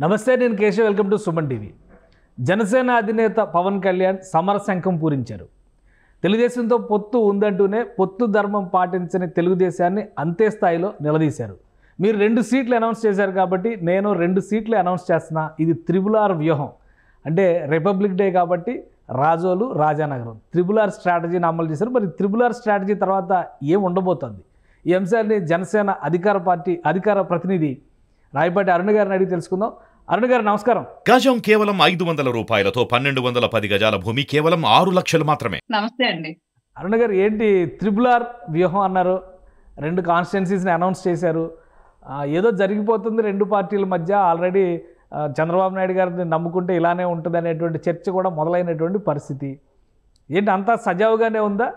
నమస్తే, నేను Keshav. Welcome to Suman TV. Janasena అధినేత పవన్ కళ్యాణ్ సమర శంఖం పూరించారు. తెలుగుదేశంతో పొత్తు ఉందంటూనే పొత్తు ధర్మం పాటించని తెలుగుదేశాన్ని అంతే స్థాయిలో నిలదీశారు. మీరు 2 సీట్లు అనౌన్స్ చేశారు కాబట్టి నేను 2 సీట్లు అనౌన్స్ చేస్తున్నా. ఇది త్రిబుల్-ఆర్ వ్యూహం. అంటే రిపబ్లిక్ డే కాబట్టి రాజోలు, రాజానగరం త్రిబుల్-ఆర్ స్ట్రాటజీని అమలు చేశారు. మరి త్రిబుల్-ఆర్ స్ట్రాటజీ తర్వాత ఏం ఉండబోతోంది? ఈ అంశాన్ని జనసేన అధికార ప్రతినిధి రాయపాటి అరుణ్ గారిని అడిగి తెలుసుకుందాం. అరుణ్ గారు నమస్కారం. గజం కేవలం 500 రూపాయలతో 1210 గజాల భూమి కేవలం 6 లక్షలు మాత్రమే. నమస్తే అండి. అరుణ్ గారు, ఏంటి త్రిబుల్-ఆర్ వ్యూహం అన్నారు? 2 కాన్స్టిట్యున్సీస్ని అనౌన్స్ చేశారు. ఏదో జరిగిపోతుంది 2 పార్టీల మధ్య. ఆల్రెడీ చంద్రబాబు నాయుడు గారిని నమ్ముకుంటే ఇలానే ఉంటుంది అనేటువంటి చర్చ కూడా మొదలైనటువంటి పరిస్థితి. ఏంటి అంతా సజావుగానే ఉందా?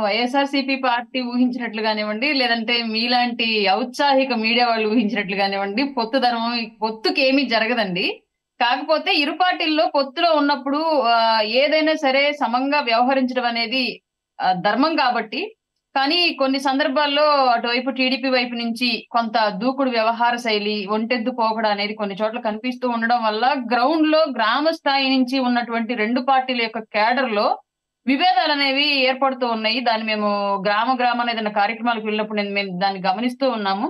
వైఎస్ఆర్సీపీ పార్టీ ఊహించినట్లు కానివ్వండి, లేదంటే మీలాంటి ఔత్సాహిక మీడియా వాళ్ళు ఊహించినట్లు కానివ్వండి, పొత్తుకి ఏమీ జరగదండి. కాకపోతే ఇరు పార్టీల్లో పొత్తులో ఉన్నప్పుడు ఏదైనా సరే సమంగా వ్యవహరించడం అనేది ధర్మం కాబట్టి, కానీ కొన్ని సందర్భాల్లో అటువైపు టీడీపీ వైపు నుంచి కొంత దూకుడు వ్యవహార శైలి, ఒంటెద్దు పోకడ అనేది కొన్ని చోట్ల కనిపిస్తూ ఉండడం వల్ల గ్రౌండ్ లో గ్రామ స్థాయి నుంచి ఉన్నటువంటి 2 పార్టీల యొక్క కేడర్ లో విభేదాలు అనేవి ఏర్పడుతూ ఉన్నాయి. దాన్ని మేము గ్రామాన్ని ఏదైనా కార్యక్రమాలకు వెళ్ళినప్పుడు మేము దాన్ని గమనిస్తూ ఉన్నాము.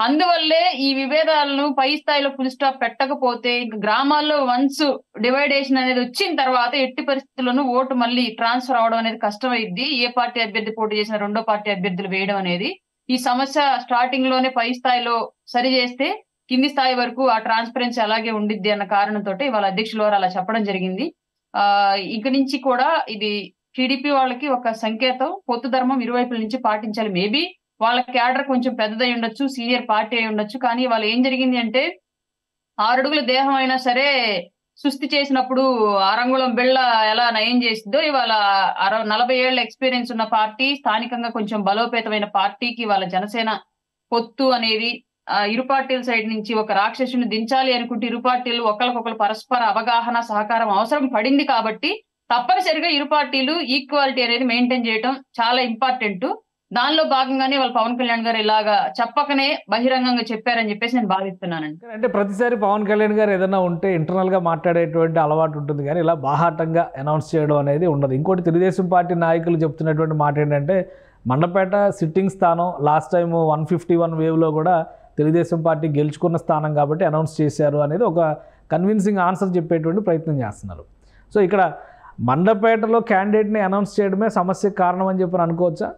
అందువల్లే ఈ విభేదాలను పై స్థాయిలో ఫుల్ స్టాప్ పెట్టకపోతే ఇంకా గ్రామాల్లో వన్స్ డివైడేషన్ అనేది వచ్చిన తర్వాత ఎట్టి పరిస్థితుల్లోనూ ఓటు మళ్ళీ ట్రాన్స్ఫర్ అవడం అనేది కష్టమైద్ది. ఏ పార్టీ అభ్యర్థి పోటీ చేసిన రెండో పార్టీ అభ్యర్థులు వేయడం అనేది ఈ సమస్య స్టార్టింగ్ లోనే పై స్థాయిలో సరి చేస్తే కింది స్థాయి వరకు ఆ ట్రాన్స్పరెన్సీ అలాగే ఉండిద్ది అన్న కారణంతో ఇవాళ అధ్యక్షుల వారు అలా చెప్పడం జరిగింది. ఇక నుంచి కూడా ఇది టీడీపీ వాళ్ళకి ఒక సంకేతం. పొత్తు ధర్మం ఇరువైపుల నుంచి పాటించాలి. మేబీ వాళ్ళ క్యాడర్ కొంచెం పెద్దదై ఉండొచ్చు, సీనియర్ పార్టీ అయి ఉండొచ్చు. కానీ వాళ్ళు ఏం జరిగింది అంటే 6 అడుగుల దేహం అయినా సరే సుస్థి చేసినప్పుడు అరంగుళం బిళ్ళ ఎలా నయం చేసిందో ఇవాళ 40 ఏళ్ల ఎక్స్పీరియన్స్ ఉన్న పార్టీ, స్థానికంగా కొంచెం బలోపేతమైన పార్టీకి వాళ్ళ జనసేన పొత్తు అనేది ఇరు పార్టీల సైడ్ నుంచి ఒక రాక్షసుని దించాలి అనుకుంటే ఇరు పార్టీలు ఒకరికొకరు పరస్పర అవగాహన, సహకారం అవసరం పడింది కాబట్టి తప్పనిసరిగా ఇరు పార్టీలు ఈక్వాలిటీ అనేది మెయింటైన్ చేయడం చాలా ఇంపార్టెంట్. దానిలో భాగంగానే వాళ్ళు పవన్ కళ్యాణ్ గారు ఇలాగా చెప్పకనే బహిరంగంగా చెప్పారని చెప్పేసి నేను భావిస్తున్నానండి. అంటే ప్రతిసారి పవన్ కళ్యాణ్ గారు ఏదైనా ఉంటే ఇంటర్నల్ గా మాట్లాడేటువంటి అలవాటు ఉంటుంది, కానీ ఇలా బాహాటంగా అనౌన్స్ చేయడం అనేది ఉండదు. ఇంకోటి, తెలుగుదేశం పార్టీ నాయకులు చెప్తున్నటువంటి మాట ఏంటంటే మండపేట సిట్టింగ్ స్థానం లాస్ట్ టైం 151 వేవ్లో కూడా తెలుగుదేశం పార్టీ గెలుచుకున్న స్థానం కాబట్టి అనౌన్స్ చేశారు అనేది ఒక కన్విన్సింగ్ ఆన్సర్ చెప్పేటువంటి ప్రయత్నం చేస్తున్నారు. సో ఇక్కడ మండపేటలో క్యాండిడేట్ని అనౌన్స్ చేయడమే సమస్యకు కారణం అని చెప్పి అనుకోవచ్చా?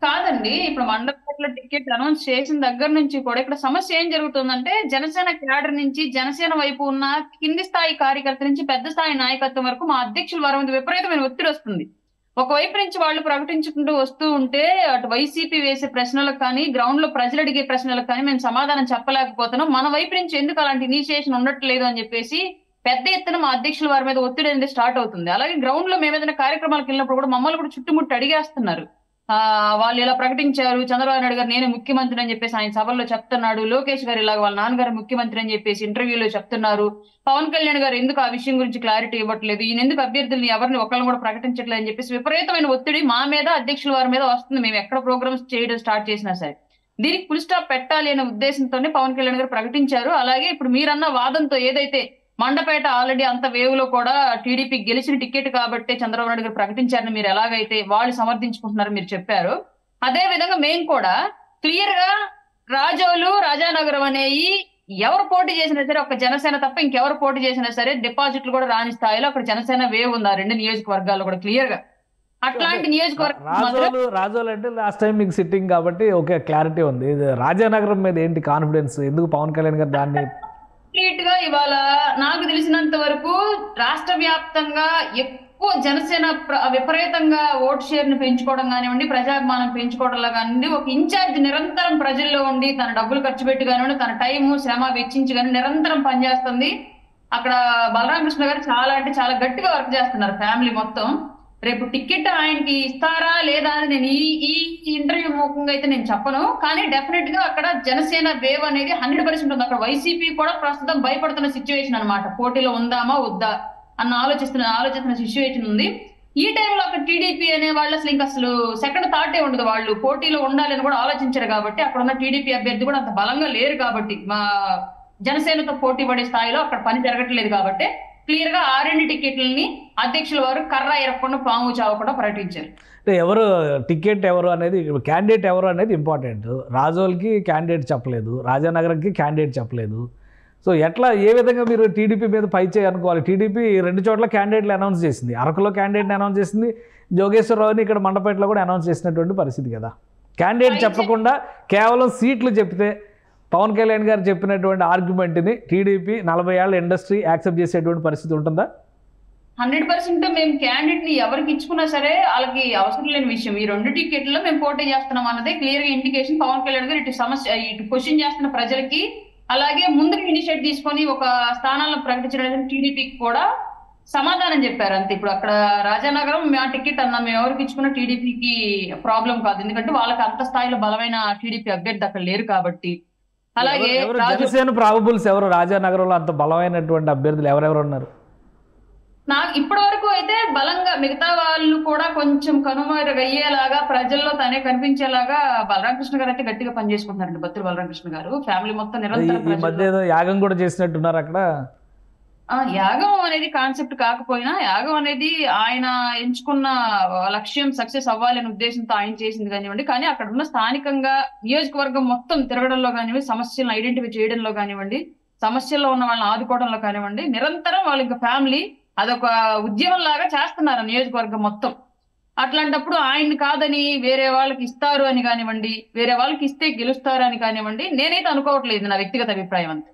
కాదండి, ఇప్పుడు మండపేటలో టికెట్ అనౌన్స్ చేసిన దగ్గర నుంచి కూడా ఇక్కడ సమస్య ఏం జరుగుతుందంటే జనసేన క్యాడర్ నుంచి, జనసేన వైపు ఉన్న కింది స్థాయి కార్యకర్త నుంచి పెద్ద స్థాయి నాయకత్వం వరకు మా అధ్యక్షుల వారి మీద విపరీతమైన ఒత్తిడి వస్తుంది. ఒకవైపు నుంచి వాళ్ళు ప్రకటించుకుంటూ వస్తూ ఉంటే అటు వైసీపీ వేసే ప్రశ్నలకు కానీ, గ్రౌండ్ లో ప్రజలు అడిగే ప్రశ్నలకు కానీ మేము సమాధానం చెప్పలేకపోతున్నాం. మన వైపు నుంచి ఎందుకు అలాంటి ఇనిషియేషన్ ఉండట్లేదు అని చెప్పేసి పెద్ద ఎత్తున మా అధ్యక్షుల వారి మీద ఒత్తిడి అనేది స్టార్ట్ అవుతుంది. అలాగే గ్రౌండ్ లో మేము ఏదైనా కార్యక్రమాలకు వెళ్ళినప్పుడు కూడా మమ్మల్ని కూడా చుట్టుముట్టి అడిగేస్తున్నారు. వాళ్ళు ఇలా ప్రకటించారు, చంద్రబాబు నాయుడు గారు నేనే ముఖ్యమంత్రి అని చెప్పేసి ఆయన సభల్లో చెప్తున్నాడు, లోకేష్ గారు ఇలాగ వాళ్ళ నాన్నగారు ముఖ్యమంత్రి అని చెప్పేసి ఇంటర్వ్యూలో చెప్తున్నారు, పవన్ కళ్యాణ్ గారు ఎందుకు ఆ విషయం గురించి క్లారిటీ ఇవ్వట్లేదు, ఈయన ఎందుకు అభ్యర్థుల్ని ఎవరిని ఒకళ్ళని కూడా ప్రకటించట్లేదు అని చెప్పేసి విపరీతమైన ఒత్తిడి మా మీద, అధ్యక్షుల వారి మీద వస్తుంది. మేము ఎక్కడ ప్రోగ్రామ్స్ చేయడం స్టార్ట్ చేసినా సరే దీనికి ఫుల్ స్టాప్ పెట్టాలి అనే ఉద్దేశంతోనే పవన్ కళ్యాణ్ గారు ప్రకటించారు. అలాగే ఇప్పుడు మీరన్న వాదంతో ఏదైతే మండపేట ఆల్రెడీ అంత వేవ్ లో కూడా టీడీపీ గెలిచిన టికెట్ కాబట్టి చంద్రబాబు నాయుడు గారు ప్రకటించారని మీరు ఎలాగైతే వాళ్ళు సమర్థించుకుంటున్నారు మీరు చెప్పారు, అదే విధంగా మేము కూడా క్లియర్ గా రాజోలు, రాజానగరం అనేవి ఎవరు పోటీ చేసినా సరే ఒక జనసేన తప్ప ఇంకెవరు పోటీ చేసినా సరే డిపాజిట్లు కూడా రాని స్థాయిలో అక్కడ జనసేన వేవ్ ఉంది ఆ 2 నియోజకవర్గాల్లో కూడా క్లియర్ గా. అట్లాంటి నియోజకవర్గం రాజోలు అంటే లాస్ట్ టైం మీకు సిట్టింగ్ కాబట్టి ఓకే క్లారిటీ ఉంది. రాజానగరం మీద ఏంటి కాన్ఫిడెన్స్? ఎందుకు పవన్ కళ్యాణ్ గారు దాన్ని కంప్లీట్ గా ఇవాళ నాకు తెలిసినంత వరకు రాష్ట్ర వ్యాప్తంగా ఎక్కువ జనసేన విపరీతంగా ఓట్ షేర్ ని పెంచుకోవడం కానివ్వండి, ప్రజాభిమానం పెంచుకోవడంలో కానివ్వండి, ఒక ఇన్ఛార్జ్ నిరంతరం ప్రజల్లో ఉండి తన డబ్బులు ఖర్చు పెట్టి కానివ్వండి, తన టైము శ్రమ వెచ్చించి కానీ నిరంతరం పనిచేస్తుంది. అక్కడ బలరామకృష్ణ గారు చాలా అంటే చాలా గట్టిగా వర్క్ చేస్తున్నారు ఫ్యామిలీ మొత్తం. రేపు టికెట్ ఆయనకి ఇస్తారా లేదా అని నేను ఈ ఇంటర్వ్యూ ముఖంగా అయితే నేను చెప్పను, కానీ డెఫినెట్ గా అక్కడ జనసేన వేవ్ అనేది 100% ఉంది. అక్కడ వైసీపీ కూడా ప్రస్తుతం భయపడుతున్న సిచ్యువేషన్ అనమాట. పోటీలో ఉందామా వద్దా అన్న ఆలోచిస్తున్న సిచ్యువేషన్ ఉంది. ఈ టైంలో అక్కడ టీడీపీ అనే వాళ్ళు అసలు సెకండ్ థాటే ఉండదు. వాళ్ళు పోటీలో ఉండాలని కూడా ఆలోచించారు కాబట్టి అక్కడ ఉన్న టీడీపీ అభ్యర్థి కూడా అంత బలంగా లేరు కాబట్టి మా జనసేనతో పోటీ పడే స్థాయిలో అక్కడ పని జరగట్లేదు కాబట్టి క్లియర్ గా 6 టికెట్లని అధ్యక్షుల వారు కర్ర ఎరగకుండా పాము చావకుండా ప్రకటించారు. అంటే ఎవరు టికెట్ ఎవరు అనేది, క్యాండిడేట్ ఎవరు అనేది ఇంపార్టెంట్. రాజోల్కి క్యాండిడేట్ చెప్పలేదు, రాజానగరంకి క్యాండిడేట్ చెప్పలేదు. సో ఎట్లా ఏ విధంగా మీరు టీడీపీ మీద పై చేయనుకోవాలి? టీడీపీ 2 చోట్ల క్యాండిడేట్లు అనౌన్స్ చేసింది. అరకులో క్యాండిడేట్ని అనౌన్స్ చేసింది, జోగేశ్వరరావుని ఇక్కడ మండపేటలో కూడా అనౌన్స్ చేసినటువంటి పరిస్థితి కదా. క్యాండిడేట్ చెప్పకుండా కేవలం సీట్లు చెప్తే పవన్ కళ్యాణ్ గారు చెప్పినటువంటి ఆర్గ్యుమెంట్ని టీడీపీ 40 ఏళ్ల ఇండస్ట్రీ యాక్సెప్ట్ చేసేటువంటి పరిస్థితి ఉంటుందా? 100% మేము క్యాండిడేట్ ని ఎవరికి ఇచ్చుకున్నా సరే వాళ్ళకి అవసరం లేని విషయం. ఈ 2 టికెట్లలో మేము పోటీ చేస్తున్నాం అన్నదే క్లియర్ గా ఇండికేషన్. పవన్ కళ్యాణ్ గారు ఇటు క్వశ్చన్ చేస్తున్న ప్రజలకి, అలాగే ముందుకు ఇనిషియేట్ తీసుకొని ఒక స్థానాలను ప్రకటించడానికి టీడీపీకి కూడా సమాధానం చెప్పారు అంతే. ఇప్పుడు అక్కడ రాజానగరం మా టికెట్ అన్నా మేము ఎవరికి ఇచ్చుకున్న టీడీపీకి ప్రాబ్లం కాదు, ఎందుకంటే వాళ్ళకి అంత స్థాయిలో బలమైన టీడీపీ అభ్యర్థి అక్కడ లేరు కాబట్టి. అలాగే జనసేన ప్రాబబుల్స్ ఎవరు రాజానగరంలో అంత బలమైనటువంటి అభ్యర్థులు ఎవరెవరు ఉన్నారు? నాకు ఇప్పటి వరకు అయితే బలంగా మిగతా వాళ్ళు కూడా కొంచెం కనుమరుగయ్యేలాగా ప్రజల్లో తనే కనిపించేలాగా బలరామకృష్ణ గారు అయితే గట్టిగా పనిచేసుకుంటున్నారండి. బత్తుల బలరామకృష్ణ గారు ఫ్యామిలీ మొత్తం నిరంతరం యాగం కూడా చేసినట్టున్నారు అక్కడ. యాగం అనేది కాన్సెప్ట్ కాకపోయినా యాగం అనేది ఆయన ఎంచుకున్న లక్ష్యం సక్సెస్ అవ్వాలనే ఉద్దేశంతో ఆయన చేసింది కానివ్వండి. కానీ అక్కడ ఉన్న స్థానికంగా నియోజకవర్గం మొత్తం తిరగడంలో కానివ్వండి, సమస్యలను ఐడెంటిఫై చేయడంలో కానివ్వండి, సమస్యల్లో ఉన్న వాళ్ళని ఆదుకోవడంలో కానివ్వండి, నిరంతరం వాళ్ళ ఇంకా ఫ్యామిలీ అదొక ఉద్యమం లాగా చేస్తున్నారు నియోజకవర్గం మొత్తం. అట్లాంటప్పుడు ఆయన్ని కాదని వేరే వాళ్ళకి ఇస్తారు అని కానివ్వండి, వేరే వాళ్ళకి ఇస్తే గెలుస్తారు అని కానివ్వండి, నేనైతే అనుకోవట్లేదు, నా వ్యక్తిగత అభిప్రాయం అంతే.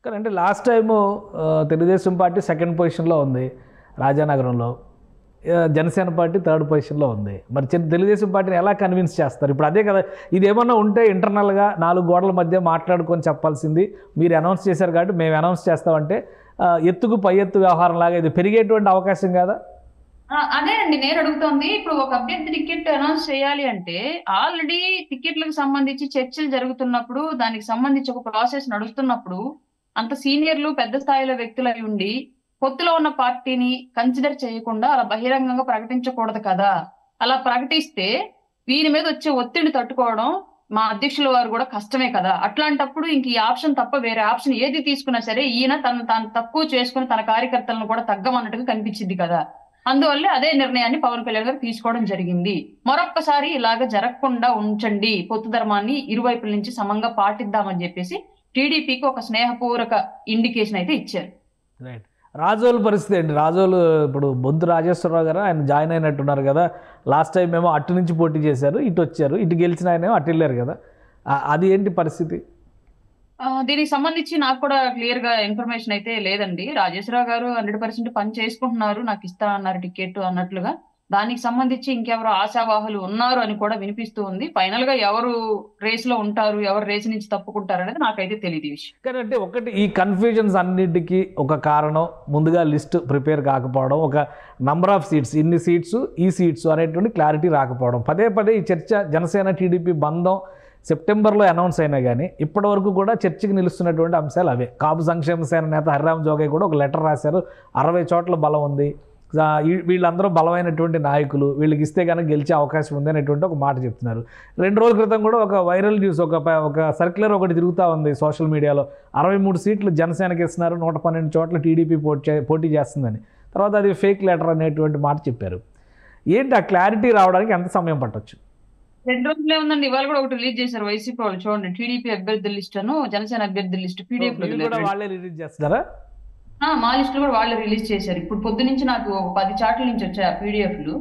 కానీ అంటే last time Telugu Desam party 2nd పొజిషన్లో ఉంది రాజానగరంలో, జనసేన పార్టీ 3rd పొజిషన్లో ఉంది. మరి తెలుగుదేశం పార్టీని ఎలా కన్విన్స్ చేస్తారు? ఇప్పుడు అదే కదా, ఇది ఏమన్నా ఉంటే ఇంటర్నల్గా 4 గోడల మధ్య మాట్లాడుకొని చెప్పాల్సింది. మీరు అనౌన్స్ చేశారు కాబట్టి మేము అనౌన్స్ చేస్తామంటే ఎత్తుకు పై ఎత్తు వ్యవహారం లాగా ఇది పెరిగేటువంటి అవకాశం కాదా? అదేనండి నేను అడుగుతోంది. ఇప్పుడు ఒక అభ్యర్థి టికెట్ అనౌన్స్ చేయాలి అంటే ఆల్రెడీ టికెట్లకు సంబంధించి చర్చలు జరుగుతున్నప్పుడు, దానికి సంబంధించి ఒక ప్రాసెస్ నడుస్తున్నప్పుడు అంత సీనియర్లు పెద్ద స్థాయిలో వ్యక్తులు అయి ఉండి పొత్తులో ఉన్న పార్టీని కన్సిడర్ చేయకుండా అలా బహిరంగంగా ప్రకటించకూడదు కదా. అలా ప్రకటిస్తే వీరి మీద వచ్చే ఒత్తిడి తట్టుకోవడం మా అధ్యక్షుల వారు కూడా కష్టమే కదా. అట్లాంటప్పుడు ఇంక ఈ ఆప్షన్ తప్ప వేరే ఆప్షన్ ఏది తీసుకున్నా సరే ఈయన తాను తక్కువ చేసుకుని తన కార్యకర్తలను కూడా తగ్గమన్నట్టుగా కనిపించింది కదా. అందువల్లే అదే నిర్ణయాన్ని పవన్ కళ్యాణ్ గారు తీసుకోవడం జరిగింది. మరొక్కసారి ఇలాగ జరగకుండా ఉంచండి, పొత్తు ధర్మాన్ని ఇరువైపుల నుంచి సమంగా పాటిద్దామని చెప్పేసి టీడీపీకి ఒక స్నేహపూర్వక ఇండికేషన్ అయితే ఇచ్చారు. రైట్. రాజోలు పరిస్థితి ఏంటి? రాజోలు ఇప్పుడు బొంతు రాజేశ్వరరావు గారు ఆయన జాయిన్ అయినట్టున్నారు కదా. లాస్ట్ టైం ఏమో అటు నుంచి పోటీ చేశారు, ఇటు వచ్చారు, ఇటు గెలిచిన ఆయన ఏమో అటు వెళ్ళారు కదా. అది ఏంటి పరిస్థితి? దీనికి సంబంధించి నాకు కూడా క్లియర్ గా ఇన్ఫర్మేషన్ అయితే లేదండి. రాజేశ్వరరావు గారు 100% పని చేసుకుంటున్నారు, నాకు ఇస్తా అన్నారు టికెట్ అన్నట్లుగా. దానికి సంబంధించి ఇంకెవరు ఆశావాహులు ఉన్నారు అని కూడా వినిపిస్తూ ఉంది. ఫైనల్ గా ఎవరు రేస్ లో ఉంటారు, ఎవరు రేస్ నుంచి తప్పుకుంటారు అనేది నాకైతే తెలియదు విషయం. కానీ అంటే ఒకటి, ఈ కన్ఫ్యూజన్స్ అన్నిటికీ ఒక కారణం ముందుగా లిస్ట్ ప్రిపేర్ కాకపోవడం, ఒక నంబర్ ఆఫ్ సీట్స్, ఇన్ని సీట్స్ ఈ సీట్స్ అనేటువంటి క్లారిటీ రాకపోవడం. పదే పదే ఈ చర్చ జనసేన టీడీపీ బంధం సెప్టెంబర్లో అనౌన్స్ అయినా కానీ ఇప్పటివరకు కూడా చర్చకి నిలుస్తున్నటువంటి అంశాలు అవే. కాపు సంక్షేమ సేన నేత హరిరామ్ జోగయ్య కూడా ఒక లెటర్ రాశారు, 60 చోట్ల బలం ఉంది, వీళ్ళందరూ బలమైనటువంటి నాయకులు, వీళ్ళకి ఇస్తే కనుక గెలిచే అవకాశం ఉంది అనేటువంటి ఒక మాట చెప్తున్నారు. 2 రోజుల క్రితం కూడా ఒక వైరల్ న్యూస్, ఒక సర్క్యులర్ ఒకటి తిరుగుతూ ఉంది సోషల్ మీడియాలో. 63 సీట్లు జనసేనకి ఇస్తున్నారు, 112 చోట్ల టీడీపీ పోటీ చేస్తుందని. తర్వాత అది ఫేక్ లెటర్ అనేటువంటి మాట చెప్పారు. ఏంటి ఆ క్లారిటీ రావడానికి ఎంత సమయం పట్టొచ్చు? 2 రోజులే ఉందండి. ఇవాళ కూడా ఒకటి రిలీజ్ చేశారు వైసీపీ వాళ్ళు. చూడండి, టీడీపీ అభ్యర్థుల లిస్ట్ అను జనసేన అభ్యర్థుల లిస్ట్ పీడిఎఫ్ వాళ్ళే రిలీజ్ చేస్తారా? మా లిస్ట్ కూడా వాళ్ళు రిలీజ్ చేశారు. ఇప్పుడు పొద్దు నుంచి నాకు ఒక 10 చాట్ల నుంచి వచ్చాయి ఆ పీడిఎఫ్లు.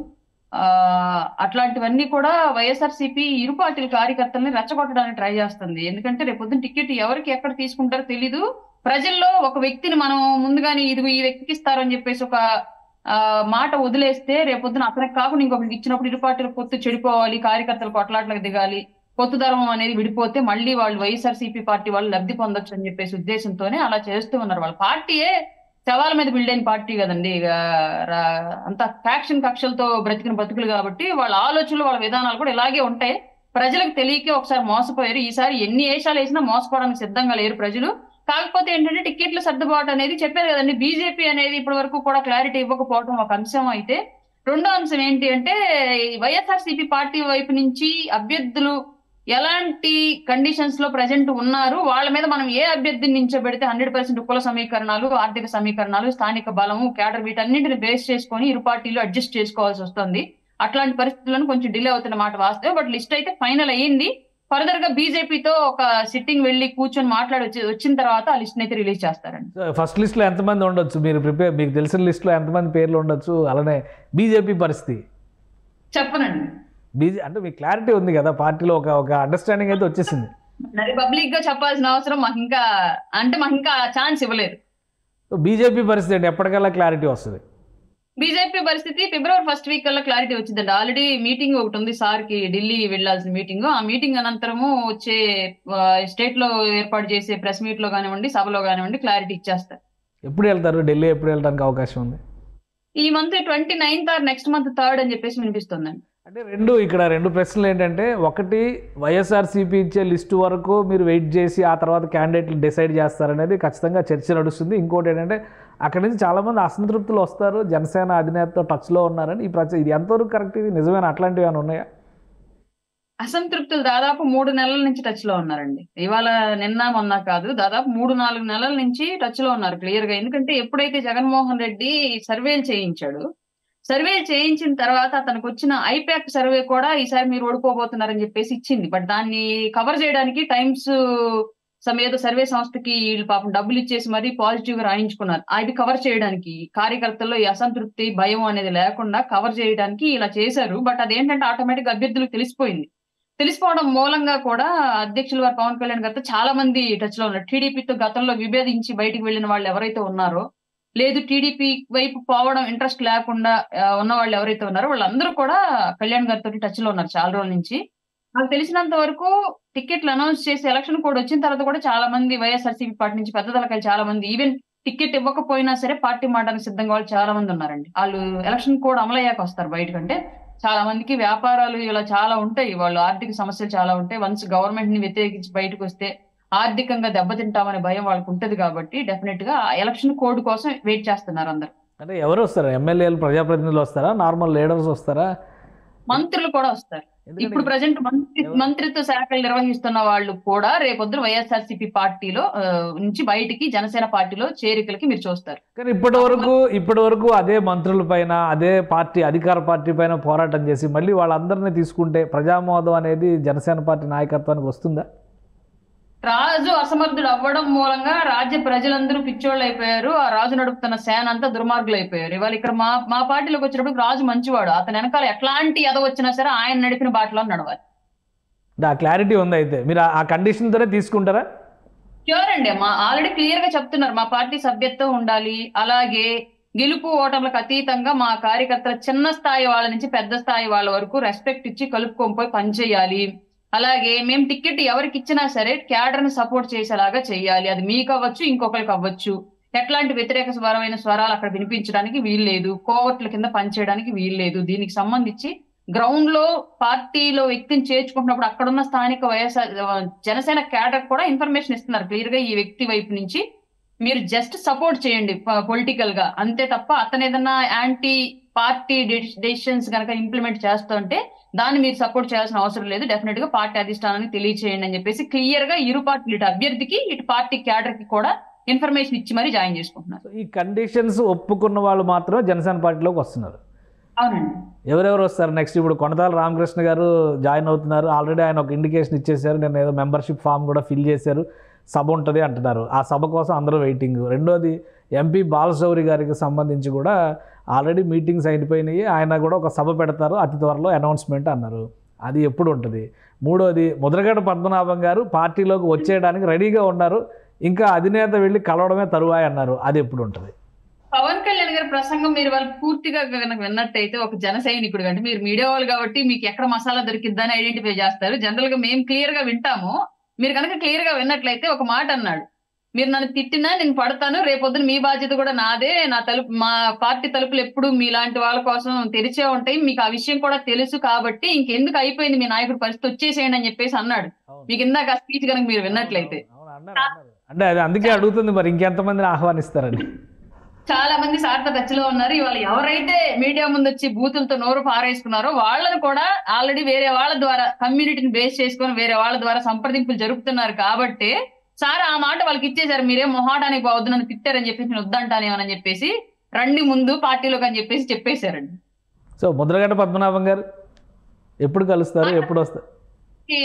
అట్లాంటివన్నీ కూడా వైఎస్ఆర్సీపీ ఇరు పార్టీల కార్యకర్తల్ని రెచ్చగొట్టడానికి ట్రై చేస్తుంది. ఎందుకంటే రేపు పొద్దున్న టికెట్ ఎవరికి ఎక్కడ తీసుకుంటారో తెలీదు. ప్రజల్లో ఒక వ్యక్తిని మనం ముందుగానే ఈ వ్యక్తికి ఇస్తారని చెప్పేసి ఒక మాట వదిలేస్తే రేపొద్దున అతనికి కాకుండా ఇంకొకరికి ఇచ్చినప్పుడు ఇరు పార్టీల పొత్తు చెడిపోవాలి, కార్యకర్తలు కొట్లాట్లకు దిగాలి, పొత్తు ధర్మం అనేది విడిపోతే మళ్ళీ వాళ్ళు వైఎస్ఆర్సీపీ పార్టీ వాళ్ళు లబ్ధి పొందొచ్చు అని చెప్పేసి ఉద్దేశంతోనే అలా చేస్తూ ఉన్నారు. వాళ్ళ పార్టీయే సవాల మీద బిల్డ్ అయిన పార్టీ కదండి. అంత ఫ్యాక్షన్ కక్షలతో బ్రతికిన బతుకులు కాబట్టి వాళ్ళ ఆలోచనలు, వాళ్ళ విధానాలు కూడా ఇలాగే ఉంటాయి. ప్రజలకు తెలియకే ఒకసారి మోసపోయారు. ఈసారి ఎన్ని వేషాలు వేసినా మోసపోవడానికి సిద్ధంగా లేరు ప్రజలు. కాకపోతే ఏంటంటే టికెట్ల సర్దుబాటు అనేది చెప్పారు కదండి. బీజేపీ అనేది ఇప్పటి వరకు కూడా క్లారిటీ ఇవ్వకపోవడం ఒక అంశం అయితే, రెండో అంశం ఏంటి అంటే వైఎస్ఆర్సీపీ పార్టీ వైపు నుంచి అభ్యర్థులు ఎలాంటి కండిషన్స్ లో ప్రజెంట్ ఉన్నారు, వాళ్ళ మీద మనం ఏ అభ్యర్థిని నించోబెడితే 100% కుల సమీకరణాలు, ఆర్థిక సమీకరణాలు, స్థానిక బలము, క్యాడర్ వీటన్నింటిని బేస్ చేసుకొని ఇరు పార్టీలు అడ్జస్ట్ చేసుకోవాల్సి వస్తుంది. అట్లాంటి పరిస్థితులను కొంచెం డిలే అవుతున్న మాట వాస్తవం. బట్ లిస్ట్ అయితే ఫైనల్ అయ్యింది. ఫర్దర్ గా బీజేపీతో ఒక సిట్టింగ్ వెళ్ళి కూర్చొని మాట్లాడి వచ్చిన తర్వాత ఆ లిస్ట్ అయితే రిలీజ్ చేస్తారండి. ఫస్ట్ లిస్ట్ లో ఎంతమంది ఉండొచ్చు, మీకు తెలిసిన లిస్ట్ లో ఎంతమంది పేర్లు ఉండొచ్చు? అలానే బీజేపీ పరిస్థితి చెప్పనండి. అంటే మీకు క్లారిటీ ఉంది కదా, పార్టీలో ఒక అండర్స్టాండింగ్ అయితే వచ్చేసింది. అది పబ్లిక్ గా చెప్పాల్సిన అవసరం మాకు ఇంకా ఛాన్స్ ఇవ్వలేదు. బీజేపీ పరిస్థితి అంటే ఎప్పటికల్లా క్లారిటీ వస్తుంది? బీజేపీ పరిస్థితి ఫిబ్రవరి 1st వీక్ కల్లా క్లారిటీ వచ్చిందండి. ఆల్రెడీ మీటింగ్ ఒకటి ఉంది సార్ కి, ఢిల్లీ వెళ్లాల్సిన మీటింగ్. ఆ మీటింగ్ అనంతరము వచ్చే స్టేట్ లో ఏర్పాటు చేసే ప్రెస్ మీట్ లో కానివ్వండి, సభలో కానివ్వండి క్లారిటీ ఇచ్చేస్తారు. ఎప్పుడు వెళ్తారు ఢిల్లీ? ఎప్పుడు వెళ్ళడానికి అవకాశం ఉంది? ఈ month 29th are next month 3rd అని చెప్పేసి వినిపిస్తుందండి. అంటే ఇక్కడ రెండు ప్రశ్నలు ఏంటంటే, ఒకటి వైఎస్ఆర్సీపీ ఇచ్చే లిస్టు వరకు మీరు వెయిట్ చేసి ఆ తర్వాత క్యాండిడేట్లు డిసైడ్ చేస్తారనేది ఖచ్చితంగా చర్చ నడుస్తుంది. ఇంకోటి ఏంటంటే, అక్కడి నుంచి చాలామంది అసంతృప్తులు వస్తారు, జనసేన అధినేతతో టచ్లో ఉన్నారని. ఇది ఎంతవరకు కరెక్ట్? ఇది నిజమైన అట్లాంటివి ఏమైనా ఉన్నాయా? అసంతృప్తులు దాదాపు 3 నెలల నుంచి టచ్ లో ఉన్నారండి. ఇవాళ నిన్న మొన్న కాదు, దాదాపు 3-4 నెలల నుంచి టచ్ లో ఉన్నారు క్లియర్ గా. ఎందుకంటే ఎప్పుడైతే జగన్మోహన్ రెడ్డి సర్వేలు చేయించిన తర్వాత అతనికి వచ్చిన ఐపాక్ సర్వే కూడా ఈసారి మీరు ఓడిపోబోతున్నారని చెప్పేసి ఇచ్చింది. బట్ దాన్ని కవర్ చేయడానికి టైమ్స్ ఏదో సర్వే సంస్థకి వీళ్ళు పాపం డబ్బులు ఇచ్చేసి మరీ పాజిటివ్ గా రాయించుకున్నారు. అది కవర్ చేయడానికి, కార్యకర్తల్లో ఈ అసంతృప్తి, భయం అనేది లేకుండా కవర్ చేయడానికి ఇలా చేశారు. బట్ అదేంటంటే ఆటోమేటిక్ గా అభ్యర్థులకు తెలిసిపోవడం మూలంగా కూడా అధ్యక్షులు వారు పవన్ కళ్యాణ్ గారితో చాలా మంది టచ్ లో ఉన్నారు. టీడీపీతో గతంలో విభేదించి బయటికి వెళ్లిన వాళ్ళు ఎవరైతే ఉన్నారో, లేదు టీడీపీ వైపు పోవడం ఇంట్రెస్ట్ లేకుండా ఉన్న వాళ్ళు ఎవరైతే ఉన్నారో వాళ్ళందరూ కూడా కళ్యాణ్ గారితో టచ్ లో ఉన్నారు చాలా రోజుల నుంచి. నాకు తెలిసినంత వరకు టికెట్లు అనౌన్స్ చేసి ఎలక్షన్ కోడ్ వచ్చిన తర్వాత కూడా చాలా మంది వైఎస్ఆర్సీపీ పార్టీ నుంచి పెద్ద తలకాయలు చాలా మంది, ఈవెన్ టికెట్ ఇవ్వకపోయినా సరే పార్టీ మారడానికి సిద్ధంగా వాళ్ళు చాలా మంది ఉన్నారండి. వాళ్ళు ఎలక్షన్ కోడ్ అమలయ్యాక వస్తారు బయటకంటే. చాలా మందికి వ్యాపారాలు ఇలా చాలా ఉంటాయి, వాళ్ళు ఆర్థిక సమస్యలు చాలా ఉంటాయి. వన్స్ గవర్నమెంట్ ని వ్యతిరేకించి బయటకు వస్తే ఆర్థికంగా దెబ్బతింటామనే భయం వాళ్ళకు ఉంటది. కాబట్టి డెఫినెట్ గా ఎలక్షన్ కోడ్ కోసం వెయిట్ చేస్తున్నారు అందరు. అంటే ఎవరు వస్తారు? ఎమ్మెల్యేలు, ప్రజాప్రతినిధులు వస్తారా? నార్మల్ లీడర్స్ వస్తారా? మంత్రులు కూడా వస్తారు. ఇప్పుడు ప్రజెంట్ మంత్రిత్వ శాఖలు నిర్వహిస్తున్న వాళ్ళు కూడా రేపొద్దున వైఎస్ఆర్సీపీ పార్టీలో నుంచి బయటికి జనసేన పార్టీలో చేరికలకి మీరు చూస్తారు. కానీ ఇప్పటి వరకు అదే మంత్రుల పైన, అదే పార్టీ అధికార పార్టీ పైన పోరాటం చేసి మళ్ళీ వాళ్ళందరినీ తీసుకుంటే ప్రజామోదం అనేది జనసేన పార్టీ నాయకత్వానికి వస్తుందా? రాజు అసమర్థుడు అవ్వడం మూలంగా రాజ్య ప్రజలందరూ పిచ్చోళ్ళు అయిపోయారు. ఆ రాజు నడుపుతున్న సేన అంతా దుర్మార్గులు అయిపోయారు. ఇవాళ ఇక్కడ మా పార్టీలోకి వచ్చినప్పుడు రాజు మంచివాడు, అతని వెనకాల ఎట్లాంటి ఎద వచ్చినా సరే ఆయన నడిపిన బాటలో నడవాలి. ఆ క్లారిటీ ఉంది. అయితే మీరు ఆ కండిషన్ తోనే తీసుకుంటారా? ష్యూర్ అండి. ఆల్రెడీ క్లియర్ గా చెప్తున్నారు, మా పార్టీ సభ్యత్వం ఉండాలి, అలాగే గెలుపు ఓటర్లకు అతీతంగా మా కార్యకర్తల చిన్న స్థాయి వాళ్ళ నుంచి పెద్ద స్థాయి వాళ్ళ వరకు రెస్పెక్ట్ ఇచ్చి కలుపుకొని పనిచేయాలి. అలాగే మేము టికెట్ ఎవరికి ఇచ్చినా సరే క్యాడర్ ని సపోర్ట్ చేసేలాగా చేయాలి. అది మీకు అవ్వచ్చు, ఇంకొకరికి అవ్వచ్చు. ఎట్లాంటి వ్యతిరేక స్వరాలు అక్కడ వినిపించడానికి వీల్లేదు, కోవర్ట్ల కింద పనిచేయడానికి వీల్లేదు. దీనికి సంబంధించి గ్రౌండ్ లో పార్టీలో వ్యక్తిని చేర్చుకుంటున్నప్పుడు అక్కడున్న స్థానిక జనసేన క్యాడర్ కూడా ఇన్ఫర్మేషన్ ఇస్తున్నారు క్లియర్ గా, ఈ వ్యక్తి వైపు నుంచి మీరు జస్ట్ సపోర్ట్ చేయండి పొలిటికల్ గా, అంతే తప్ప అతను ఏదన్నా యాంటీ పార్టీ డెసిషన్స్ కనుక ఇంప్లిమెంట్ చేస్తుంటే దాన్ని మీరు సపోర్ట్ చేయాల్సిన అవసరం లేదు. డెఫినెట్ గా పార్టీ అధిష్టానాన్ని తెలియచేయండి అని చెప్పేసి క్లియర్ గా ఇరు పార్టీలు, ఇటు అభ్యర్థికి ఇటు పార్టీ క్యాడర్ కి కూడా ఇన్ఫర్మేషన్ ఇచ్చి మరీ జాయిన్ చేసుకుంటున్నారు. ఈ కండిషన్స్ ఒప్పుకున్న వాళ్ళు మాత్రమే జనసేన పార్టీలోకి వస్తున్నారు. అవునండి. ఎవరెవరు వస్తారు నెక్స్ట్? ఇప్పుడు కొనతాల రామకృష్ణ గారు జాయిన్ అవుతున్నారు. ఆల్రెడీ ఆయన ఒక ఇండికేషన్ ఇచ్చేసారు, నేను ఏదో మెంబర్షిప్ ఫామ్ కూడా ఫిల్ చేశారు, సభ ఉంటుంది అంటున్నారు. ఆ సభ కోసం అందరూ వెయిటింగ్. రెండోది ఎంపీ బాలశౌరి గారికి సంబంధించి కూడా ఆల్రెడీ మీటింగ్స్ అయిపోయినాయి, ఆయన కూడా ఒక సభ పెడతారు అతి త్వరలో అనౌన్స్మెంట్ అన్నారు. అది ఎప్పుడు ఉంటుంది? మూడోది ముద్రగడ పద్మనాభం గారు పార్టీలోకి వచ్చేయడానికి రెడీగా ఉన్నారు, ఇంకా అధినేత వెళ్ళి కలవడమే తరువాయి అన్నారు. అది ఎప్పుడు ఉంటుంది? పవన్ కళ్యాణ్ గారి ప్రసంగం మీరు వాళ్ళు పూర్తిగా కనుక విన్నట్టయితే, ఒక జన సైనికుడు అంటే మీరు మీడియా వాళ్ళు కాబట్టి మీకు ఎక్కడ మసాలా దొరికిద్దని ఐడెంటిఫై చేస్తారు. జనరల్ గా మేము క్లియర్ గా వింటాము. మీరు కనుక క్లియర్ గా విన్నట్లయితే ఒక మాట అన్నాడు, మీరు నన్ను తిట్టినా నేను పడతాను, రేపొద్దున మీ బాధ్యత కూడా నాదే, మా పార్టీ తలుపులు ఎప్పుడు మీలాంటి వాళ్ళ కోసం తెరిచే ఉంటాయి, మీకు ఆ విషయం కూడా తెలుసు, కాబట్టి ఇంకెందుకు అయిపోయింది మీ నాయకుడు పరిస్థితి, వచ్చేసేయండి అని చెప్పేసి అన్నాడు. మీకు ఇందాక ఆ స్పీచ్ కనుక మీరు విన్నట్లయితే. అంటే అది అందుకే అడుగుతుంది, మరి ఇంకెంతమందిని ఆహ్వానిస్తారని. చాలా మంది సార్తో టచ్ లో ఉన్నారు. ఇవాళ ఎవరైతే మీడియా ముందు వచ్చి బూతులతో నోరు పారేసుకున్నారో వాళ్ళని కూడా ఆల్రెడీ వేరే వాళ్ళ ద్వారా కమ్యూనిటీని బేస్ చేసుకొని వేరే వాళ్ళ ద్వారా సంప్రదింపులు జరుపుతున్నారు కాబట్టి సార్ ఆ మాట వాళ్ళకి ఇచ్చేసారు. మీరేం మొహాటానికి పోవద్దు, నన్ను తిట్టారని చెప్పేసి నేను వద్దంటానేమని చెప్పేసి రండి ముందు పార్టీలోకి అని చెప్పేసి చెప్పేశారండి. సో ముద్రగడ్డ పద్మనాభం గారు ఎప్పుడు కలుస్తారు, ఎప్పుడు వస్తారు?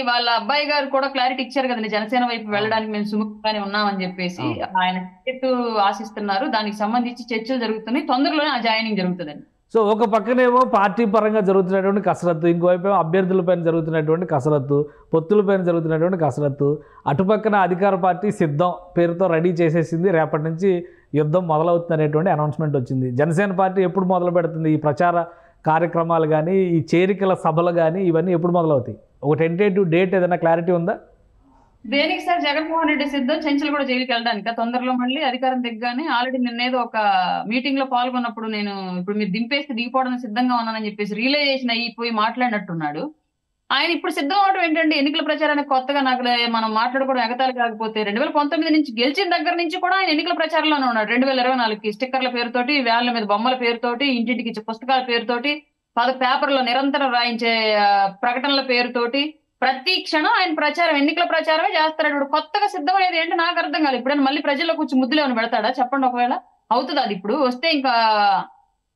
వాళ్ళ అబ్బాయి గారు కూడా క్లారిటీ ఇచ్చారు కదండి, జనసేన వైపు వెళ్ళడానికి మేము సుముఖంగానే ఉన్నామని చెప్పేసి. ఆయన టికెట్ ఆశిస్తున్నారు, దానికి సంబంధించి చర్చలు జరుగుతున్నాయి. తొందరలోనే ఆ జాయినింగ్ జరుగుతుందండి. సో ఒక పక్కనేమో పార్టీ పరంగా జరుగుతున్నటువంటి కసరత్తు, ఇంకోవైపు అభ్యర్థులపైన జరుగుతున్నటువంటి కసరత్తు, పొత్తులపైన జరుగుతున్నటువంటి కసరత్తు, అటుపక్కన అధికార పార్టీ సిద్ధం పేరుతో రెడీ చేసేసింది, రేపటి నుంచి యుద్ధం మొదలవుతుందనేటువంటి అనౌన్స్మెంట్ వచ్చింది. జనసేన పార్టీ ఎప్పుడు మొదలు పెడుతుంది ఈ ప్రచార కార్యక్రమాలు కానీ, ఈ చేరికల సభలు కానీ, ఇవన్నీ ఎప్పుడు మొదలవుతాయి? ఒక టెంటేటివ్ డేట్ ఏదైనా క్లారిటీ ఉందా? దేనికి సార్? జగన్మోహన్ రెడ్డి సిద్ధం, చెంచల్ కూడా జైలుకి వెళ్ళడానికి తొందరలో మళ్ళీ అధికారం దిగ్గానే. ఆల్రెడీ నిన్నేదో ఒక మీటింగ్ లో పాల్గొన్నప్పుడు నేను ఇప్పుడు మీరు దింపేస్తే దిగిపోవడానికి సిద్ధంగా ఉన్నానని చెప్పేసి రియలైజేషన్ అయిపోయి మాట్లాడినట్టున్నాడు. ఆయన ఇప్పుడు సిద్ధం అవడం ఏంటంటే ఎన్నికల ప్రచారానికి కొత్తగా నాకు మనం మాట్లాడుకోవడం ఎగతాలు కాకపోతే 2019 నుంచి గెలిచిన దగ్గర నుంచి కూడా ఆయన ఎన్నికల ప్రచారంలోనే ఉన్నాడు. 2024కి స్టిక్కర్ల పేరుతోటి, వేళ్ల మీద బొమ్మల పేరుతోటి, ఇంటింటికి ఇచ్చే పుస్తకాల పేరుతోటి, పేపర్లో నిరంతరం రాయించే ప్రకటనల పేరుతోటి ప్రతి క్షణం ఆయన ప్రచారం, ఎన్నికల ప్రచారమే చేస్తాడు. ఇప్పుడు కొత్తగా సిద్ధమయ్యేది ఏంటి నాకు అర్థం కాదు. ఇప్పుడైనా మళ్ళీ ప్రజల్లో కూర్చొని ముద్దులు ఏమైనా పెడతాడా చెప్పండి? ఒకవేళ అవుతుంది అది ఇప్పుడు వస్తే ఇంకా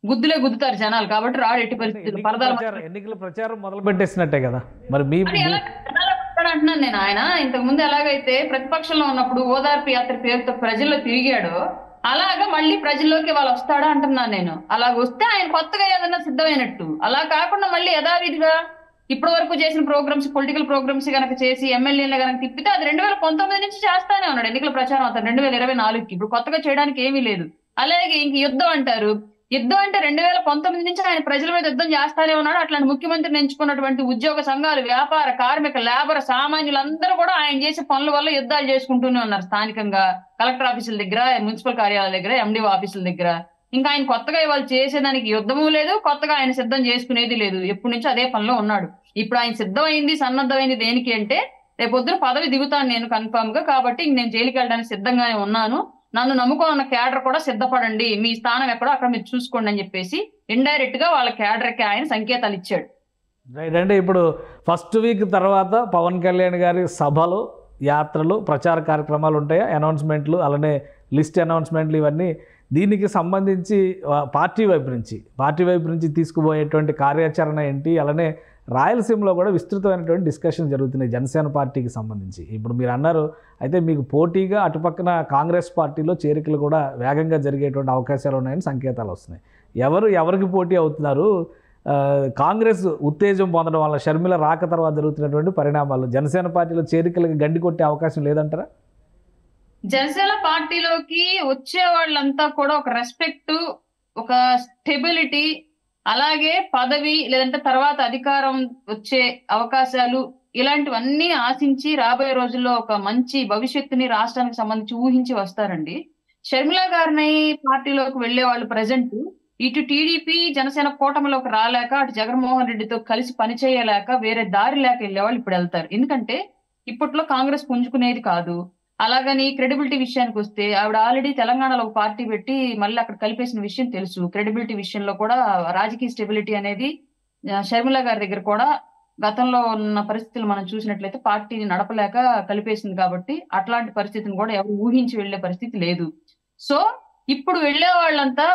గుద్దులే గుద్దుతారు జనాలు, కాబట్టి రాడు ఎట్టి పరిస్థితులు. ఎన్నికల ప్రచారం మొదలు పెట్టేసినట్టే కదా మరి మీ అంటున్నాను నేను. ఆయన ఇంతకు ముందు ఎలాగైతే ప్రతిపక్షంలో ఉన్నప్పుడు ఓదార్పు యాత్ర పేరుతో ప్రజల్లో తిరిగాడో అలాగా మళ్ళీ ప్రజల్లోకి వాళ్ళు వస్తాడా అంటున్నాను నేను. అలాగ వస్తే ఆయన కొత్తగా ఏదన్నా సిద్ధమైనట్టు. అలా కాకుండా మళ్ళీ యథావిధిగా ఇప్పటి వరకు చేసిన ప్రోగ్రామ్స్, పొలిటికల్ ప్రోగ్రామ్స్ కనుక చేసి ఎమ్మెల్యేలు కనుక తిప్పితే అది 2019 నుంచి చేస్తానే ఉన్నాడు ఎన్నికల ప్రచారం. అతను 2024కి ఇప్పుడు కొత్తగా చేయడానికి ఏమీ లేదు. అలాగే ఇంక యుద్ధం అంటారు. యుద్ధం అంటే 2019 నుంచి ఆయన ప్రజల మీద యుద్ధం చేస్తానే ఉన్నాడు. అట్లాంటి ముఖ్యమంత్రిని ఎంచుకున్నటువంటి ఉద్యోగ సంఘాలు, వ్యాపార, కార్మిక, లేబర్, సామాన్యులందరూ కూడా ఆయన చేసే పనుల వల్ల యుద్ధాలు చేసుకుంటూనే ఉన్నారు. స్థానికంగా కలెక్టర్ ఆఫీసుల దగ్గర, మున్సిపల్ కార్యాలయాల దగ్గర, ఎండిఓ ఆఫీసుల దగ్గర. ఇంకా ఆయన కొత్తగా ఇవాళ చేసేదానికి యుద్ధము లేదు, కొత్తగా ఆయన సిద్ధం చేసుకునేది లేదు. ఎప్పటి నుంచి అదే పనిలో ఉన్నాడు. ఇప్పుడు ఆయన సిద్ధమైంది, సన్నద్ధమైంది దేనికి అంటే రేపొద్దున పదవి దిగుతాను నేను కన్ఫామ్ గా, కాబట్టి నేను జైలుకి వెళ్ళడానికి సిద్ధంగానే ఉన్నాను, నన్ను నమ్ముకున్న క్యాడర్ కూడా సిద్ధపడండి, మీ స్థానం ఎక్కడో అక్కడ మీరు చూసుకోండి అని చెప్పేసి ఇండైరెక్ట్ గా వాళ్ళ క్యాడర్ కి ఆయన సంకేతాలు ఇచ్చాడు. రైట్. అంటే ఇప్పుడు ఫస్ట్ వీక్ తర్వాత పవన్ కళ్యాణ్ గారి సభలు, యాత్రలు, ప్రచార కార్యక్రమాలు ఉంటాయా, అనౌన్స్మెంట్లు, అలానే లిస్ట్ అనౌన్స్మెంట్లు, ఇవన్నీ దీనికి సంబంధించి పార్టీ వైపు నుంచి తీసుకుపోయేటువంటి కార్యాచరణ ఏంటి? అలానే రాయలసీమలో కూడా విస్తృతమైనటువంటి డిస్కషన్ జరుగుతున్నాయి జనసేన పార్టీకి సంబంధించి. ఇప్పుడు మీరు అన్నారు అయితే మీకు పోటీగా అటుపక్కన కాంగ్రెస్ పార్టీలో చేరికలు కూడా వేగంగా జరిగేటువంటి అవకాశాలు ఉన్నాయని సంకేతాలు వస్తున్నాయి. ఎవరికి పోటీ అవుతున్నారు? కాంగ్రెస్ ఉత్తేజం పొందడం వల్ల, షర్మిల రాక తర్వాత జరుగుతున్నటువంటి పరిణామాలు జనసేన పార్టీలో చేరికలకు గండి కొట్టే అవకాశం లేదంటారా? జనసేన పార్టీలోకి వచ్చే వాళ్ళంతా కూడా ఒక రెస్పెక్ట్, ఒక స్టెబిలిటీ, అలాగే పదవి లేదంటే తర్వాత అధికారం వచ్చే అవకాశాలు, ఇలాంటివన్నీ ఆశించి రాబోయే రోజుల్లో ఒక మంచి భవిష్యత్తుని రాష్ట్రానికి సంబంధించి ఊహించి వస్తారండి. షర్మిల గారిని పార్టీలోకి వెళ్లే వాళ్ళు ప్రజెంట్ ఇటు టీడీపీ జనసేన కూటమిలోకి రాలేక, అటు జగన్మోహన్ రెడ్డితో కలిసి పనిచేయలేక వేరే దారి లేక వెళ్లేవాళ్ళు ఇప్పుడు వెళ్తారు. ఎందుకంటే ఇప్పట్లో కాంగ్రెస్ పుంజుకునేది కాదు. అలాగని క్రెడిబిలిటీ విషయానికి వస్తే ఆవిడ ఆల్రెడీ తెలంగాణలో ఒక పార్టీ పెట్టి మళ్ళీ అక్కడ కలిపేసిన విషయం తెలుసు. క్రెడిబిలిటీ విషయంలో కూడా రాజకీయ స్టెబిలిటీ అనేది షర్మిల గారి దగ్గర కూడా గతంలో ఉన్న పరిస్థితులు మనం చూసినట్లయితే పార్టీని నడపలేక కలిపేసింది. కాబట్టి అట్లాంటి పరిస్థితిని కూడా ఎవరు ఊహించి వెళ్లే పరిస్థితి లేదు. సో ఇప్పుడు వెళ్లే వాళ్ళంతా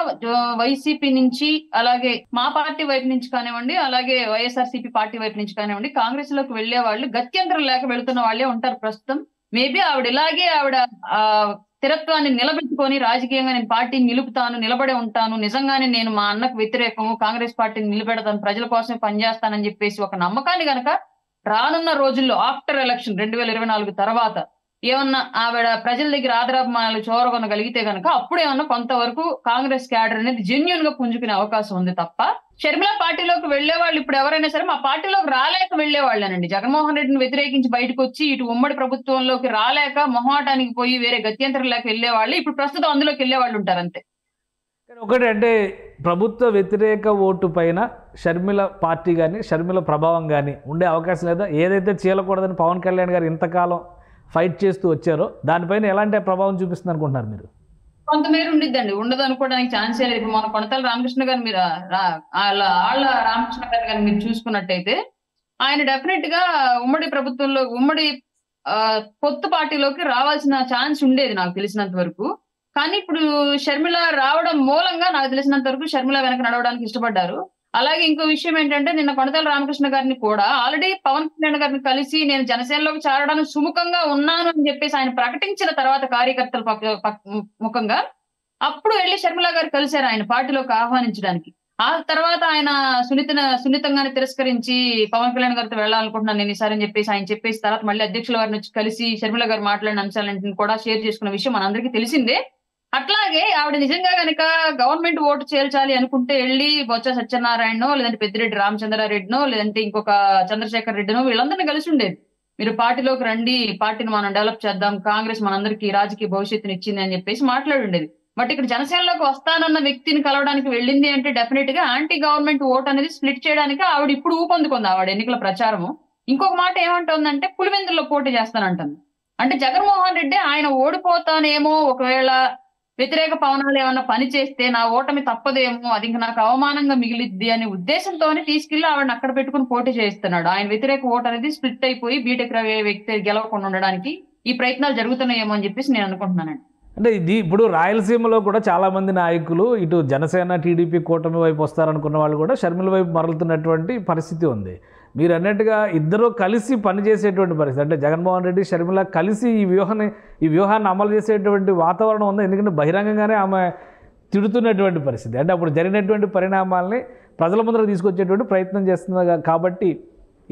వైసీపీ నుంచి, అలాగే మా పార్టీ వైపు నుంచి కానివ్వండి, అలాగే వైఎస్ఆర్సీపీ పార్టీ వైపు నుంచి కానివ్వండి, కాంగ్రెస్ లోకి వెళ్లే వాళ్ళు గత్యంతరం లేక వెళుతున్న వాళ్ళే ఉంటారు ప్రస్తుతం. మేబీ ఆవిడ ఇలాగే ఆవిడ స్థిరత్వాన్ని నిలబెట్టుకొని రాజకీయంగా నేను పార్టీని నిలుపుతాను, నిలబడే ఉంటాను, నిజంగానే నేను మా అన్నకు వ్యతిరేకము, కాంగ్రెస్ పార్టీని నిలబెడతాను, ప్రజల కోసమే పనిచేస్తానని చెప్పేసి ఒక నమ్మకాన్ని గనక రానున్న రోజుల్లో ఆఫ్టర్ ఎలక్షన్ 2024 తర్వాత ఏమన్నా ఆవిడ ప్రజల దగ్గర ఆదరాభిమానాలు చూరగొనగలిగితే గనక అప్పుడు ఏమన్నా కొంతవరకు కాంగ్రెస్ క్యాడర్ అనేది జెన్యున్ గా పుంజుకునే అవకాశం ఉంది తప్ప, షర్మిల పార్టీలోకి వెళ్లే వాళ్ళు ఇప్పుడు ఎవరైనా సరే మా పార్టీలోకి రాలేక వెళ్లే వాళ్ళేనండి. జగన్మోహన్ రెడ్డిని వ్యతిరేకించి బయటకు వచ్చి ఇటు ఉమ్మడి ప్రభుత్వంలోకి రాలేక మొహమాటానికి పోయి వేరే గత్యంతరం లేక వెళ్లే వాళ్ళు ఇప్పుడు ప్రస్తుతం అందులోకి వెళ్లే వాళ్ళు ఉంటారు అంతే. ఒకటి అంటే ప్రభుత్వ వ్యతిరేక ఓటు పైన షర్మిల పార్టీ కానీ, షర్మిల ప్రభావం కానీ ఉండే అవకాశం లేదా? ఏదైతే చేయకూడదని పవన్ కళ్యాణ్ గారు ఇంతకాలం ఫైట్ చేస్తూ వచ్చారో దానిపైన ఎలాంటి ప్రభావం చూపిస్తుంది అనుకుంటున్నారు మీరు? కొంతమేర ఉండిద్దండి. ఉండదు అనుకోవడానికి ఛాన్సే లేదు. ఇప్పుడు మన కొనతాల రామకృష్ణ గారు మీరు ఆళ్ళ రామకృష్ణ గారిని గాని మీరు చూసుకున్నట్టయితే, ఆయన డెఫినెట్ గా ఉమ్మడి ప్రభుత్వంలో పొత్తు పార్టీలోకి రావాల్సిన ఛాన్స్ ఉండేది నాకు తెలిసినంత వరకు. కానీ ఇప్పుడు షర్మిల రావడం మూలంగా నాకు తెలిసినంత వరకు షర్మిల వెనక నడవడానికి ఇష్టపడ్డారు. అలాగే ఇంకో విషయం ఏంటంటే నిన్న కొనతాల రామకృష్ణ గారిని కూడా ఆల్రెడీ పవన్ కళ్యాణ్ గారిని కలిసి నేను జనసేనలోకి చేరడానికి సుముఖంగా ఉన్నాను అని చెప్పేసి ఆయన ప్రకటించిన తర్వాత కార్యకర్తల ముఖంగా అప్పుడు వెళ్లి షర్మిల గారు కలిశారు ఆయన పార్టీలోకి ఆహ్వానించడానికి. ఆ తర్వాత ఆయన సున్నితంగానే తిరస్కరించి పవన్ కళ్యాణ్ గారితో వెళ్ళాలనుకుంటున్నాను నేను ఈసారి అని చెప్పేసి ఆయన చెప్పేసి తర్వాత మళ్ళీ అధ్యక్షుల వారిని వచ్చి కలిసి షర్మిల గారు మాట్లాడిన అంశాలన్నింటిని కూడా షేర్ చేసుకున్న విషయం మనందరికీ తెలిసిందే. అట్లాగే ఆవిడ నిజంగా గనక గవర్నమెంట్ ఓటు చేర్చాలి అనుకుంటే వెళ్ళి బొత్స సత్యనారాయణనో లేదంటే పెద్దిరెడ్డి రామచంద్రారెడ్డినో లేదంటే ఇంకొక చంద్రశేఖర్ రెడ్డినో వీళ్ళందరినీ కలిసి ఉండేది. మీరు పార్టీలోకి రండి, పార్టీని మనం డెవలప్ చేద్దాం, కాంగ్రెస్ మనందరికీ రాజకీయ భవిష్యత్తుని ఇచ్చింది అని చెప్పేసి మాట్లాడి ఉండేది. బట్ ఇక్కడ జనసేనలోకి వస్తానన్న వ్యక్తిని కలవడానికి వెళ్ళింది అంటే డెఫినెట్ గా యాంటీ గవర్నమెంట్ ఓట్ అనేది స్ప్లిట్ చేయడానికి ఆవిడ ఇప్పుడు ఊపందుకుంది ఆవిడ ఎన్నికల ప్రచారము. ఇంకొక మాట ఏమంటుందంటే పులివెందుల్లో పోటీ చేస్తానంటుంది. అంటే జగన్మోహన్ రెడ్డి ఆయన ఓడిపోతానేమో, ఒకవేళ వ్యతిరేక పవనాలు ఏమన్నా పని చేస్తే నా ఓటమి తప్పదేమో, అది ఇంకా నాకు అవమానంగా మిగిలిద్ది అనే ఉద్దేశంతోనే తీసుకెళ్లి ఆవిడని అక్కడ పెట్టుకుని పోటీ చేయిస్తున్నాడు. ఆయన వ్యతిరేక ఓటు అనేది స్ప్లిట్ అయిపోయి బీటెక్ వ్యక్తి గెలవకుండా ఉండడానికి ఈ ప్రయత్నాలు జరుగుతున్నాయేమో అని చెప్పేసి నేను అనుకుంటున్నానండి. అంటే ఇది ఇప్పుడు రాయలసీమలో కూడా చాలామంది నాయకులు ఇటు జనసేన టీడీపీ కూటమి వైపు వస్తారనుకున్న వాళ్ళు కూడా షర్మిల వైపు మరలుతున్నటువంటి పరిస్థితి ఉంది. మీరు అన్నట్టుగా ఇద్దరు కలిసి పనిచేసేటువంటి పరిస్థితి, అంటే జగన్మోహన్ రెడ్డి షర్మిల కలిసి ఈ వ్యూహాన్ని అమలు చేసేటువంటి వాతావరణం ఉంది. ఎందుకంటే బహిరంగంగానే ఆమె తిడుతున్నటువంటి పరిస్థితి, అంటే అప్పుడు జరిగినటువంటి పరిణామాలని ప్రజల ముందర తీసుకొచ్చేటువంటి ప్రయత్నం చేస్తున్నారు. కాబట్టి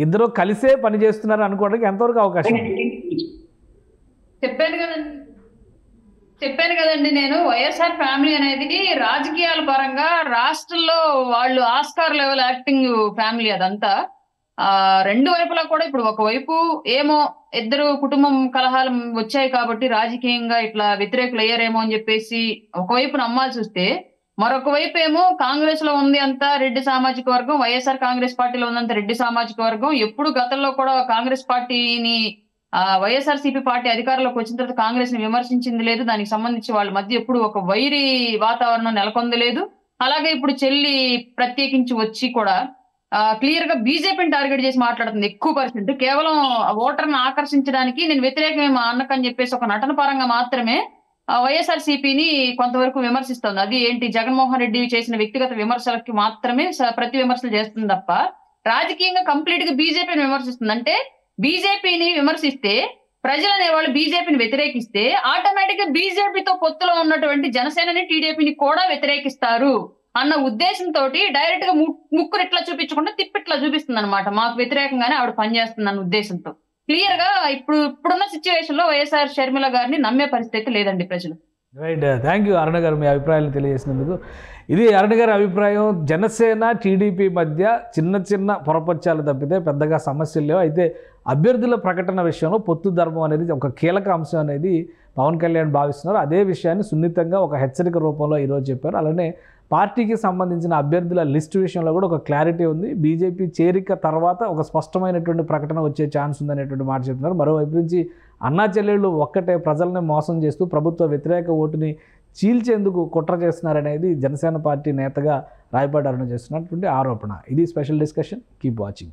ఇద్దరు కలిసే పనిచేస్తున్నారు అనుకోవడానికి ఎంతవరకు అవకాశం? చెప్పాను కదండి నేను, వైఎస్ఆర్ ఫ్యామిలీ అనేది రాజకీయాల పరంగా రాష్ట్రంలో వాళ్ళు ఆస్కార్ లెవెల్ యాక్టింగ్ ఫ్యామిలీ అదంతా. రెండు వైపులా కూడా ఇప్పుడు ఒకవైపు ఏమో ఇద్దరు కుటుంబం కలహాలు వచ్చాయి కాబట్టి రాజకీయంగా ఇట్లా వ్యతిరేకులు అయ్యారేమో అని చెప్పేసి ఒకవైపు నమ్మాల్సి వస్తే, మరొక వైపు ఏమో కాంగ్రెస్ లో ఉంది అంతా రెడ్డి సామాజిక వర్గం, వైఎస్ఆర్ కాంగ్రెస్ పార్టీలో ఉందంత రెడ్డి సామాజిక వర్గం. ఎప్పుడు గతంలో కూడా కాంగ్రెస్ పార్టీని వైఎస్ఆర్సీపీ పార్టీ అధికారంలోకి వచ్చిన తర్వాత కాంగ్రెస్ ని విమర్శించింది లేదు. దానికి సంబంధించి వాళ్ళ మధ్య ఎప్పుడు ఒక వైరి వాతావరణం నెలకొందలేదు. అలాగే ఇప్పుడు చెల్లి ప్రత్యేకించి వచ్చి కూడా క్లియర్ గా బీజేపీని టార్గెట్ చేసి మాట్లాడుతుంది. ఎక్కువ పర్సెంట్ కేవలం ఓటర్ని ఆకర్షించడానికి నేను వ్యతిరేకమే మా అన్నకని చెప్పేసి ఒక నటన పరంగా మాత్రమే వైఎస్ఆర్సీపీని కొంతవరకు విమర్శిస్తుంది. అది ఏంటి, జగన్మోహన్ రెడ్డి చేసిన వ్యక్తిగత విమర్శలకి మాత్రమే ప్రతి విమర్శలు చేస్తుంది తప్ప రాజకీయంగా కంప్లీట్ గా బీజేపీని విమర్శిస్తుంది. అంటే బీజేపీని విమర్శిస్తే ప్రజలు అనేవాళ్ళు బీజేపీని వ్యతిరేకిస్తే ఆటోమేటిక్ గా బీజేపీతో పొత్తులో ఉన్నటువంటి జనసేనని టీడీపీని కూడా వ్యతిరేకిస్తారు అన్న ఉద్దేశంతో డైరెక్ట్ గా ముక్కురు ఇట్లా చూపించకుండా తిప్పిట్లా చూపిస్తుంది అనమాట. మాకు వ్యతిరేకంగానే ఆవిడ పనిచేస్తుంది అన్న ఉద్దేశంతో క్లియర్ గా ఇప్పుడున్న సిచ్యువేషన్ లో వైఎస్ఆర్ షర్మిల గారిని నమ్మే పరిస్థితి లేదండి ప్రజలు. రైట్, థ్యాంక్ యూ అరుణ గారు మీ అభిప్రాయాలను తెలియజేసినందుకు. ఇది అరుణ గారి అభిప్రాయం. జనసేన టీడీపీ మధ్య చిన్న చిన్న పొరపచ్చాలు తప్పితే పెద్దగా సమస్యలు లేవు. అయితే అభ్యర్థుల ప్రకటన విషయంలో పొత్తు ధర్మం అనేది ఒక కీలక అంశం అనేది పవన్ కళ్యాణ్ భావిస్తున్నారు. అదే విషయాన్ని సున్నితంగా ఒక హెచ్చరిక రూపంలో ఈరోజు చెప్పారు. అలానే పార్టీకి సంబంధించిన అభ్యర్థుల లిస్టు విషయంలో కూడా ఒక క్లారిటీ ఉంది. బీజేపీ చేరిక తర్వాత ఒక స్పష్టమైనటువంటి ప్రకటన వచ్చే ఛాన్స్ ఉందనేటువంటి మాట చెప్తున్నారు. మరోవైపు నుంచి అన్నా చెల్లెళ్ళు ఒక్కటే ప్రజల్ని మోసం చేస్తూ ప్రభుత్వ వ్యతిరేక ఓటుని చీల్చేందుకు కుట్ర చేస్తున్నారనేది జనసేన పార్టీ నేతగా రాయపాటి అరుణ చేస్తున్నటువంటి ఆరోపణ. ఇది స్పెషల్ డిస్కషన్. Keep watching.